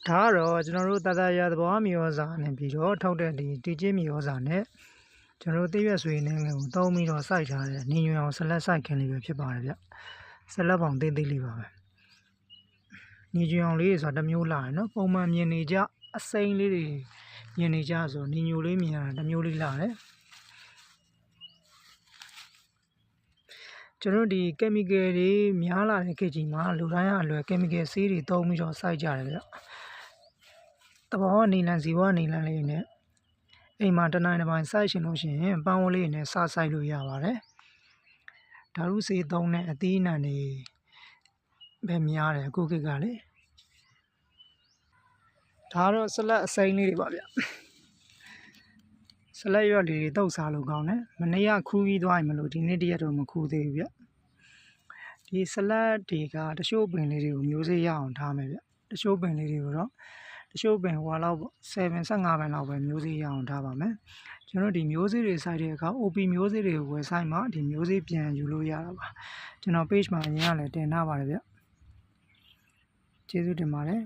ဒါကတော့ကျွန်တော်တို့တာရသဘောမြေဩဇာနဲ့ပြီးတော့ထောက်တဲ့ဒီတီကျင်းမြေဩဇာနဲ့ကျွန်တော်တို့သိရွက်ဆွေနေငယ်ကိုသုံးပြီးတော့စိုက်ထားတဲ့နေညွန်အောင်ဆက်လက်စိုက်ခင်းလေးပဲဖြစ်ပါတယ်ဗျဆက်လက်ပေါင်သေးသေးလေးပါပဲနေညွန်အောင်လေးဆိုတာတစ်မျိုးလာတယ်နော်ပုံမှန်မြင်နေကြအစိမ်းလေးတွေမြင်နေကြဆိုနေညိုလေးမြင်ရတာတစ်မျိုးလေးလာတယ်ကျွန်တော်ဒီ chemical တွေများလာတဲ့ခေတ်ကြီးမှာလူတိုင်းအလွယ် chemical ဆေးတွေသုံးပြီးတော့စိုက်ကြတယ်ဗျတဘောကနေလန်စီဝနေလန်လေးနဲ့အိမ်မှာတနိုင်တစ်ပိုင်းစိုက်ရှင်လို့ရှိရင်ပန်းဝလေးနဲ့စစိုက်လို့ရပါတယ်ဓာတ်ရုဆေးသုံးတဲ့အသီးအနှံတွေပဲများတယ်အခုခေတ်ကလေဒါတော့ဆက်လက်အစိမ်းလေးတွေပါဗျဆက်လက်ရွက်လေးတွေတုပ်စားလို့ကောင်းတယ်မနေ့ကခူးပြီးသွားရင်မလို့ဒီနေ့တရက်တော့မခူးသေးဘူးဗျဒီဆက်လက်တွေကတချို့ပင်လေးတွေကိုမျိုးစေ့ရအောင်ထားမယ်ဗျတချို့ပင်လေးတွေကိုတော့တချို့ပင်ဟိုလောက်7 15ပင်လောက်ပဲမျိုးစေ့ရအောင်ထားပါမယ်ကျွန်တော်ဒီမျိုးစေ့တွေစိုက်တဲ့အခါ OP မျိုးစေ့တွေကိုဝယ်ဆိုင်မှာဒီမျိုးစေ့ပြန်ယူလို့ရတာပါကျွန်တော် page မှာအရင်ကလည်းတင်ထားပါတယ်ဗျကျေးဇူးတင်ပါတယ်